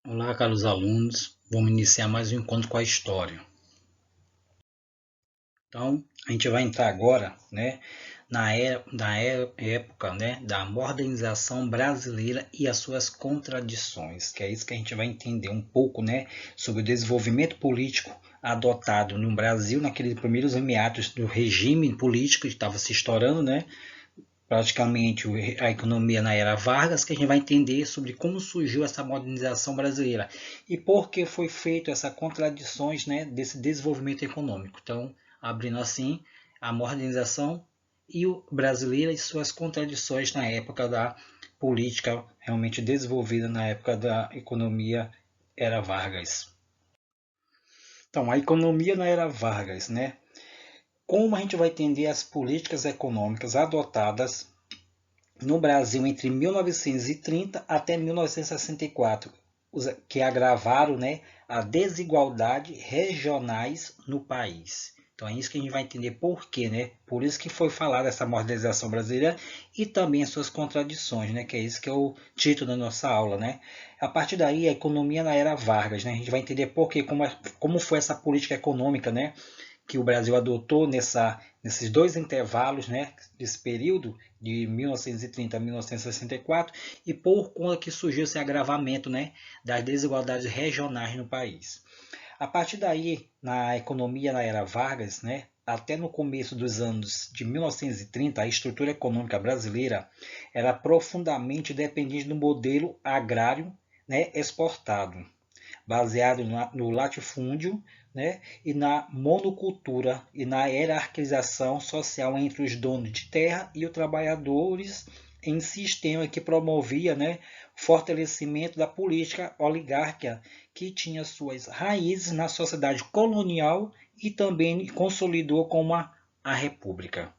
Olá, caros alunos. Vamos iniciar mais um encontro com a história. Então, a gente vai entrar agora, né, na época, né, da modernização brasileira e as suas contradições, que é isso que a gente vai entender um pouco, né, sobre o desenvolvimento político adotado no Brasil naqueles primeiros meados do regime político que estava se estourando, né, praticamente a economia na era Vargas, que a gente vai entender sobre como surgiu essa modernização brasileira e por que foi feito essas contradições, né, desse desenvolvimento econômico. Então, abrindo assim a modernização e o brasileira e suas contradições na época da política realmente desenvolvida na época da economia era Vargas. Então, a economia na era Vargas, né? Como a gente vai entender as políticas econômicas adotadas no Brasil entre 1930 até 1964, que agravaram, né, a desigualdade regionais no país. Então é isso que a gente vai entender por quê, né? Por isso que foi falada essa modernização brasileira e também as suas contradições, né? Que é isso que é o título da nossa aula, né? A partir daí, a economia na era Vargas, né? A gente vai entender por quê, como foi essa política econômica, né? Que o Brasil adotou nesses dois intervalos, né, desse período de 1930 a 1964, e por conta que surgiu esse agravamento, né, das desigualdades regionais no país. A partir daí, na economia na era Vargas, né, até no começo dos anos de 1930, a estrutura econômica brasileira era profundamente dependente do modelo agrário, né, exportado, baseado no latifúndio, né, e na monocultura e na hierarquização social entre os donos de terra e os trabalhadores, em sistema que promovia, né, fortalecimento da política oligárquica que tinha suas raízes na sociedade colonial e também consolidou como a república.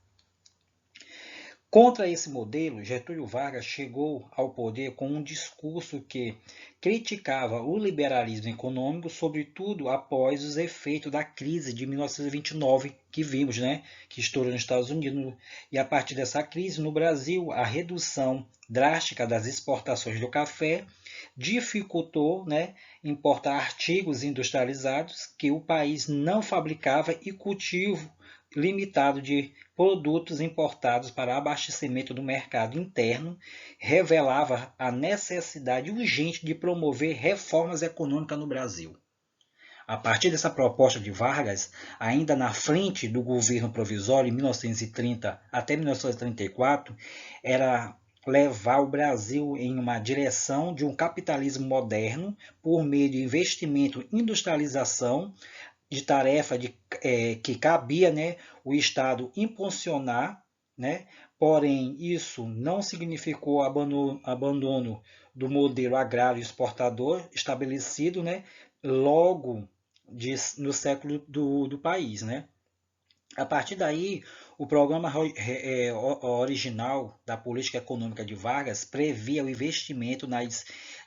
Contra esse modelo, Getúlio Vargas chegou ao poder com um discurso que criticava o liberalismo econômico, sobretudo após os efeitos da crise de 1929 que vimos, né, que estourou nos Estados Unidos. E a partir dessa crise no Brasil, a redução drástica das exportações do café dificultou, né, importar artigos industrializados que o país não fabricava e cultivo limitado de produtos importados para abastecimento do mercado interno revelava a necessidade urgente de promover reformas econômicas no Brasil. A partir dessa proposta de Vargas, ainda na frente do governo provisório em 1930 até 1934, era levar o Brasil em uma direção de um capitalismo moderno por meio de investimento em industrialização, de tarefa que cabia, né, o Estado impulsionar, né, porém isso não significou abandono do modelo agrário exportador estabelecido, né, logo no século do país. Né. A partir daí, o programa original da política econômica de Vargas previa o investimento na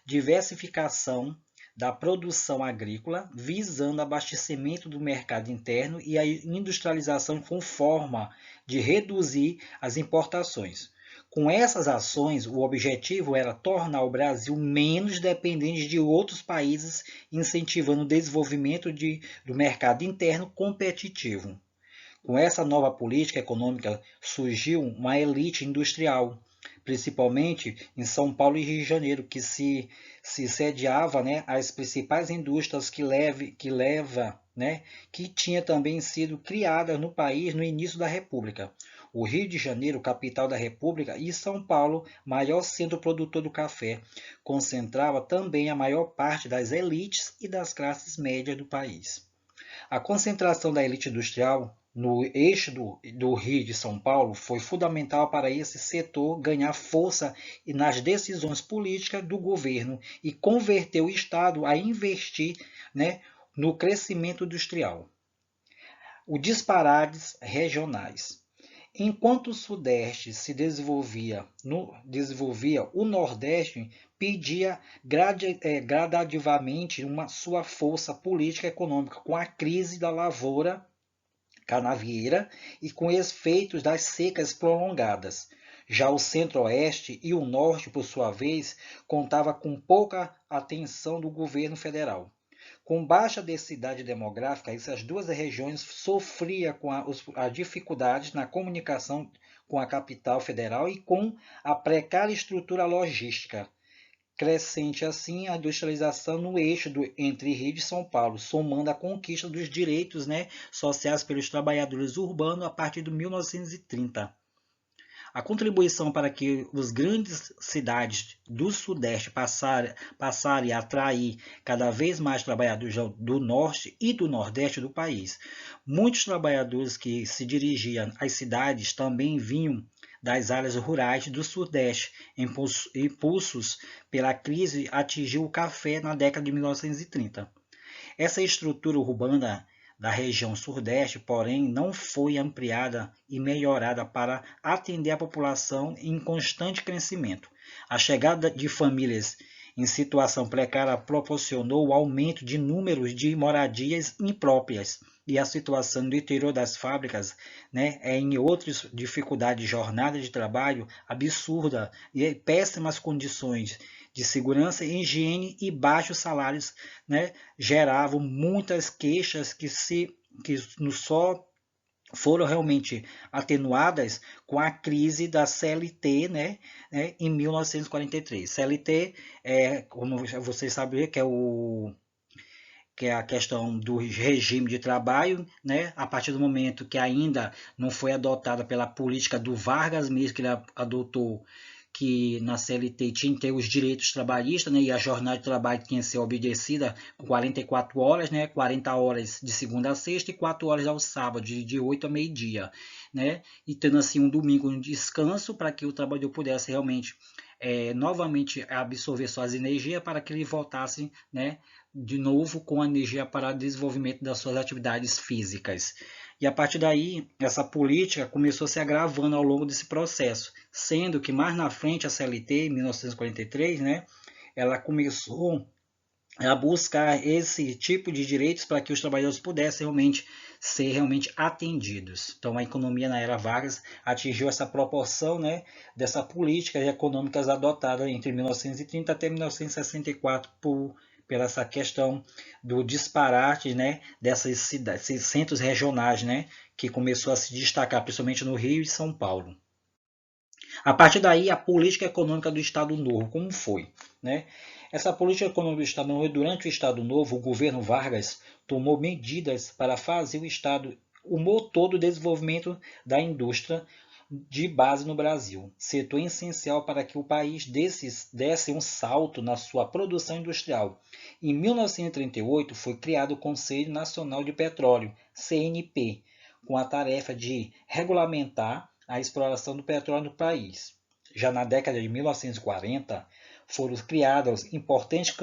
diversificação da produção agrícola, visando abastecimento do mercado interno e a industrialização com forma de reduzir as importações. Com essas ações, o objetivo era tornar o Brasil menos dependente de outros países, incentivando o desenvolvimento do mercado interno competitivo. Com essa nova política econômica surgiu uma elite industrial, principalmente em São Paulo e Rio de Janeiro, que se sediava, né, às principais indústrias que tinha também sido criadas no país no início da República. O Rio de Janeiro, capital da República, e São Paulo, maior centro produtor do café, concentrava também a maior parte das elites e das classes médias do país. A concentração da elite industrial no eixo do Rio de São Paulo foi fundamental para esse setor ganhar força nas decisões políticas do governo e converter o Estado a investir, né, no crescimento industrial. Os disparates regionais. Enquanto o Sudeste se desenvolvia, o Nordeste pedia gradativamente uma sua força política e econômica com a crise da lavoura canavieira e com efeitos das secas prolongadas. Já o Centro-Oeste e o Norte, por sua vez, contava com pouca atenção do governo federal. Com baixa densidade demográfica, essas duas regiões sofriam com as dificuldades na comunicação com a capital federal e com a precária estrutura logística. Crescente assim a industrialização no eixo entre Rio e São Paulo, somando a conquista dos direitos, né, sociais pelos trabalhadores urbanos a partir de 1930. A contribuição para que as grandes cidades do Sudeste passarem a atrair cada vez mais trabalhadores do Norte e do Nordeste do país. Muitos trabalhadores que se dirigiam às cidades também vinham das áreas rurais do Sudeste. Impulsos pela crise atingiu o café na década de 1930. Essa estrutura urbana da região Sudeste, porém, não foi ampliada e melhorada para atender a população em constante crescimento. A chegada de famílias em situação precária proporcionou o aumento de números de moradias impróprias e a situação do interior das fábricas, né, em outras dificuldades de jornada de trabalho absurda e péssimas condições de segurança, higiene e baixos salários, né, geravam muitas queixas que só foram realmente atenuadas com a crise da CLT, né, em 1943. CLT, como vocês sabem, que é a questão do regime de trabalho, né, a partir do momento que ainda não foi adotada pela política do Vargas mesmo, que ele adotou, que na CLT tinha que ter os direitos trabalhistas, né, e a jornada de trabalho tinha que ser obedecida com 44 horas, né, 40 horas de segunda a sexta e 4 horas ao sábado, de 8 a meio-dia, né, e tendo assim um domingo um descanso para que o trabalhador pudesse realmente novamente absorver suas energias para que ele voltasse, né, de novo com a energia para o desenvolvimento das suas atividades físicas. E a partir daí, essa política começou a se agravando ao longo desse processo, sendo que mais na frente a CLT, em 1943, né, ela começou a buscar esse tipo de direitos para que os trabalhadores pudessem ser realmente atendidos. Então, a economia na era Vargas atingiu essa proporção, né, dessa políticas econômicas adotada entre 1930 até 1964 pela essa questão do disparate, né, dessas cidades, esses centros regionais, né, que começou a se destacar principalmente no Rio e São Paulo. A partir daí, a política econômica do Estado Novo, como foi? Né? Essa política econômica do Estado Novo, durante o Estado Novo, o governo Vargas tomou medidas para fazer o Estado o motor do desenvolvimento da indústria de base no Brasil, setor essencial para que o país desse um salto na sua produção industrial. Em 1938, foi criado o Conselho Nacional de Petróleo, CNP, com a tarefa de regulamentar a exploração do petróleo no país. Já na década de 1940, foram criadas importantes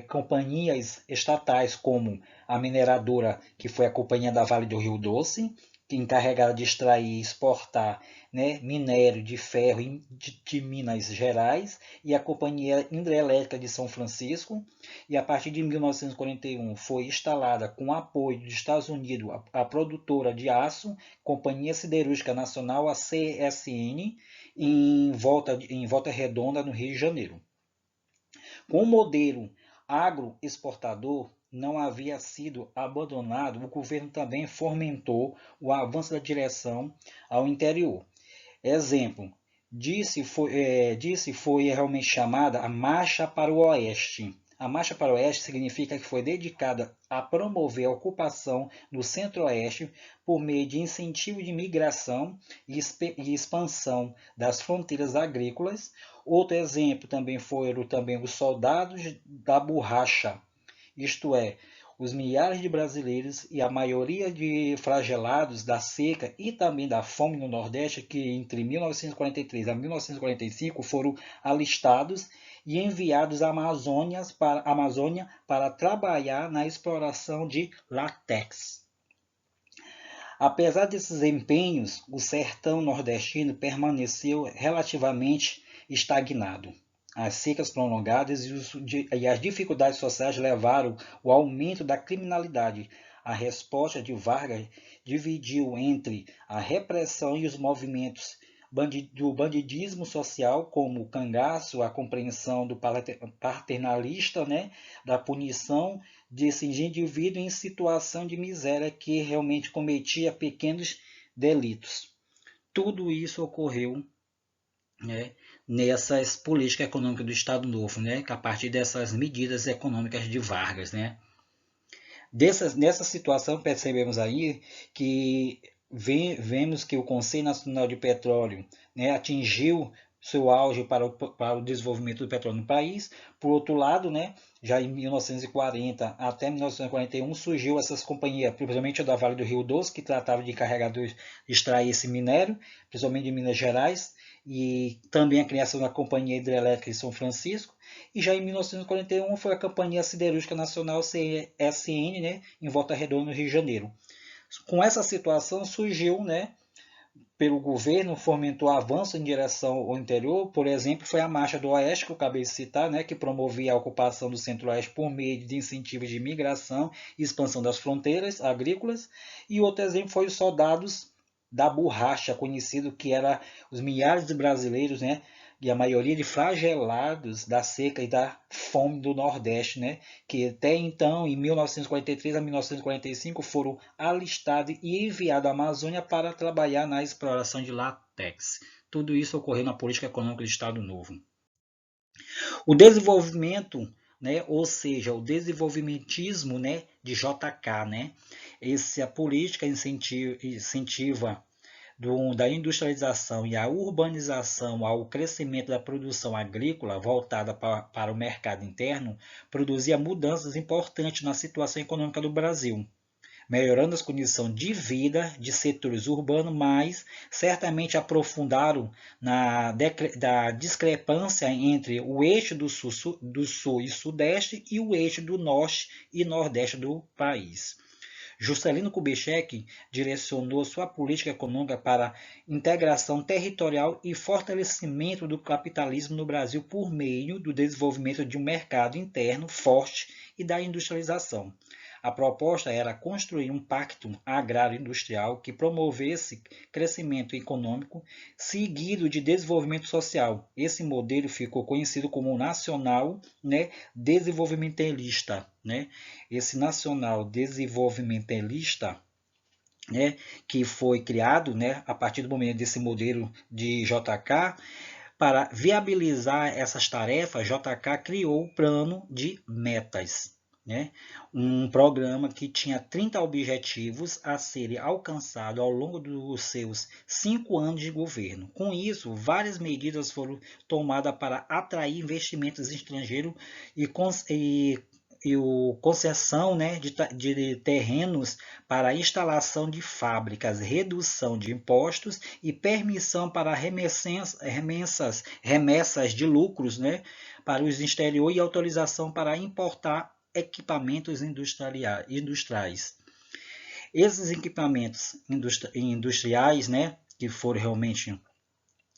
companhias estatais, como a mineradora, que foi a Companhia da Vale do Rio Doce, encarregada de extrair e exportar, né, minério de ferro de Minas Gerais, e a Companhia Hidrelétrica de São Francisco. E a partir de 1941 foi instalada, com apoio dos Estados Unidos, a produtora de aço, Companhia Siderúrgica Nacional, a CSN, em Volta Redonda, no Rio de Janeiro. Com o modelo agroexportador não havia sido abandonado, o governo também fomentou o avanço da direção ao interior. Exemplo, foi realmente chamada a Marcha para o Oeste. A Marcha para o Oeste significa que foi dedicada a promover a ocupação do Centro-Oeste por meio de incentivo de migração e expansão das fronteiras agrícolas. Outro exemplo também foram os soldados da borracha, isto é, os milhares de brasileiros e a maioria de flagelados da seca e também da fome no Nordeste, que entre 1943 a 1945 foram alistados e enviados à Amazônia para trabalhar na exploração de látex. Apesar desses empenhos, o sertão nordestino permaneceu relativamente estagnado. As secas prolongadas e as dificuldades sociais levaram ao aumento da criminalidade. A resposta de Vargas dividiu entre a repressão e os movimentos do bandidismo social, como o cangaço, a compreensão do paternalista, né, da punição desse indivíduo em situação de miséria que realmente cometia pequenos delitos. Tudo isso ocorreu, né, nessas políticas econômicas do Estado Novo, né, a partir dessas medidas econômicas de Vargas, né. Nessa situação, percebemos aí que vemos que o Conselho Nacional de Petróleo, né, atingiu seu auge para o desenvolvimento do petróleo no país. Por outro lado, né, já em 1940 até 1941 surgiu essas companhias, principalmente a da Vale do Rio Doce, que tratava de carregadores, extrair esse minério, principalmente de Minas Gerais, e também a criação da Companhia Hidrelétrica de São Francisco. E já em 1941 foi a Companhia Siderúrgica Nacional, CSN, né, em Volta Redonda, no Rio de Janeiro. Com essa situação surgiu, né, pelo governo, fomentou avanço em direção ao interior. Por exemplo, foi a Marcha do Oeste, que eu acabei de citar, né, que promovia a ocupação do Centro-Oeste por meio de incentivos de migração e expansão das fronteiras agrícolas. E outro exemplo foi os soldados da borracha, conhecido que era os milhares de brasileiros, né, e a maioria de flagelados da seca e da fome do Nordeste, né, que até então, em 1943 a 1945, foram alistados e enviados à Amazônia para trabalhar na exploração de látex. Tudo isso ocorreu na política econômica do Estado Novo. O desenvolvimento, né, ou seja, o desenvolvimentismo, né, de JK, né, essa política incentiva da industrialização e a urbanização ao crescimento da produção agrícola voltada para o mercado interno produzia mudanças importantes na situação econômica do Brasil, melhorando as condições de vida de setores urbanos, mas certamente aprofundaram da discrepância entre o eixo do sul e sudeste e o eixo do norte e nordeste do país. Juscelino Kubitschek direcionou sua política econômica para integração territorial e fortalecimento do capitalismo no Brasil por meio do desenvolvimento de um mercado interno forte e da industrialização. A proposta era construir um pacto agrário-industrial que promovesse crescimento econômico seguido de desenvolvimento social. Esse modelo ficou conhecido como nacional, né, desenvolvimentalista, né? Esse nacional desenvolvimentalista, né, que foi criado, né, a partir do momento desse modelo de JK, para viabilizar essas tarefas, JK criou o plano de metas, né? Um programa que tinha 30 objetivos a serem alcançados ao longo dos seus 5 anos de governo. Com isso, várias medidas foram tomadas para atrair investimentos estrangeiros e concessão, né, de terrenos para instalação de fábricas, redução de impostos e permissão para remessas de lucros, né, para os exterior e autorização para importar equipamentos industriais. Esses equipamentos industriais, né, que foram realmente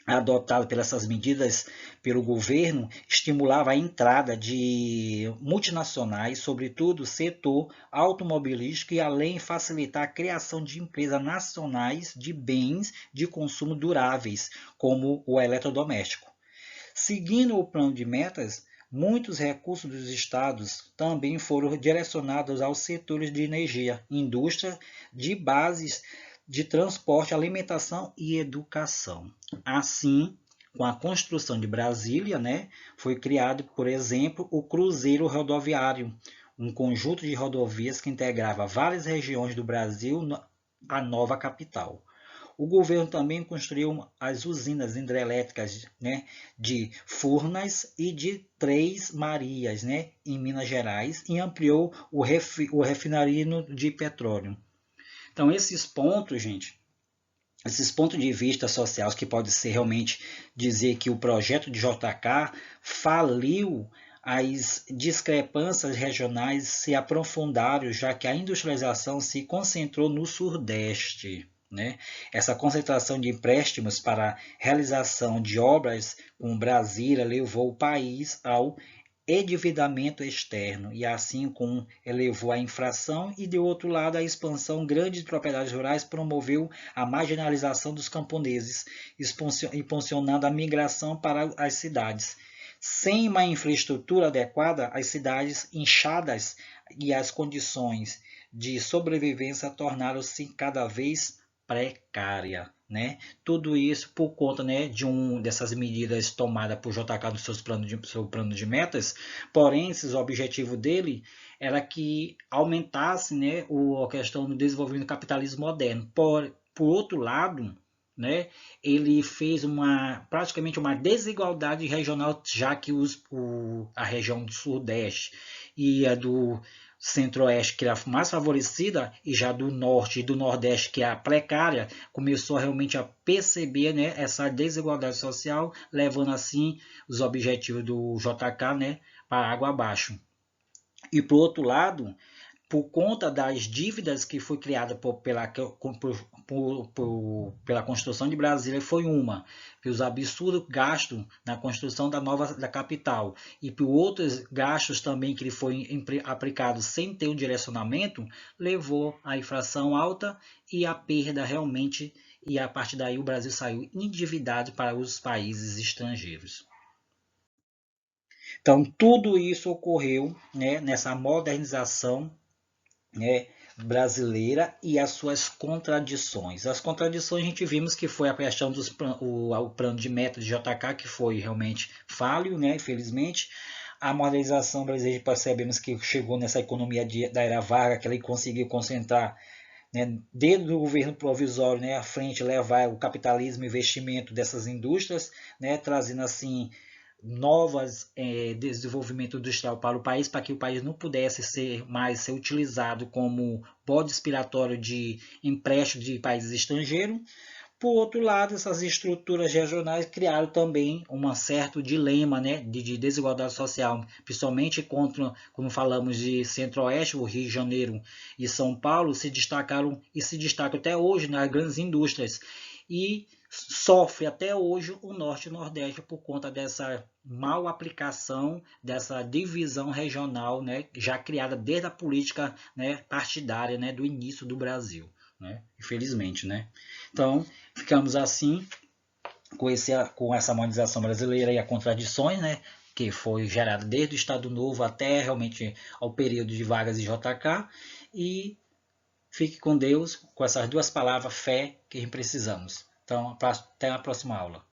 adotado pelas essas medidas pelo governo, estimulava a entrada de multinacionais, sobretudo setor automobilístico, e além facilitar a criação de empresas nacionais de bens de consumo duráveis, como o eletrodoméstico. Seguindo o plano de metas, muitos recursos dos estados também foram direcionados aos setores de energia, indústria, de bases de transporte, alimentação e educação. Assim, com a construção de Brasília, né, foi criado, por exemplo, o Cruzeiro Rodoviário, um conjunto de rodovias que integrava várias regiões do Brasil à nova capital. O governo também construiu as usinas hidrelétricas, né, de Furnas e de Três Marias, né, em Minas Gerais, e ampliou o refinaria de petróleo. Então, esses pontos, gente, esses pontos de vista sociais que pode ser realmente dizer que o projeto de JK faliu, as discrepâncias regionais se aprofundaram, já que a industrialização se concentrou no Sudeste. Né? Essa concentração de empréstimos para realização de obras com Brasília levou o país ao endividamento externo, e assim com elevou a inflação, e de outro lado a expansão grande de propriedades rurais promoveu a marginalização dos camponeses, impulsionando a migração para as cidades. Sem uma infraestrutura adequada, as cidades inchadas e as condições de sobrevivência tornaram-se cada vez precária, né? Tudo isso por conta, né, dessas medidas tomadas por JK no seu plano de metas. Porém, o objetivo dele era que aumentasse, né, a questão do desenvolvimento do capitalismo moderno. Por outro lado, né, ele fez praticamente uma desigualdade regional, já que a região do Sudeste e a do Centro-Oeste, que era mais favorecida, e já do Norte e do Nordeste, que é a precária, começou realmente a perceber, né, essa desigualdade social, levando assim os objetivos do JK, né, para água abaixo. E por outro lado, por conta das dívidas que foi criada pela construção de Brasília, foi uma, pelos absurdos gastos na construção da capital, e por outros gastos também que ele foi aplicado sem ter um direcionamento, levou à inflação alta e à perda realmente, e a partir daí o Brasil saiu endividado para os países estrangeiros. Então, tudo isso ocorreu, né, nessa modernização, né, brasileira, e as suas contradições. As contradições a gente vimos que foi a questão o plano de meta de JK, que foi realmente falho, né, infelizmente. A modernização brasileira, percebemos que chegou nessa economia da era Vargas, que ele conseguiu concentrar, né, desde o governo provisório, né, à frente, levar o capitalismo e investimento dessas indústrias, né, trazendo assim novas desenvolvimento industrial para o país, para que o país não pudesse ser utilizado como bode expiatório de empréstimo de países estrangeiros. Por outro lado, essas estruturas regionais criaram também um certo dilema, né, de desigualdade social, principalmente contra, como falamos, de Centro-Oeste, o Rio de Janeiro e São Paulo se destacaram e se destacam até hoje nas grandes indústrias, e sofre até hoje o Norte e o Nordeste por conta dessa mal aplicação, dessa divisão regional, né, já criada desde a política, né, partidária, né, do início do Brasil, né, infelizmente, né. Então, ficamos assim com essa harmonização brasileira e as contradições, né, que foi gerada desde o Estado Novo até realmente ao período de Vargas e JK, e fique com Deus, com essas duas palavras, fé, que precisamos. Então, até a próxima aula.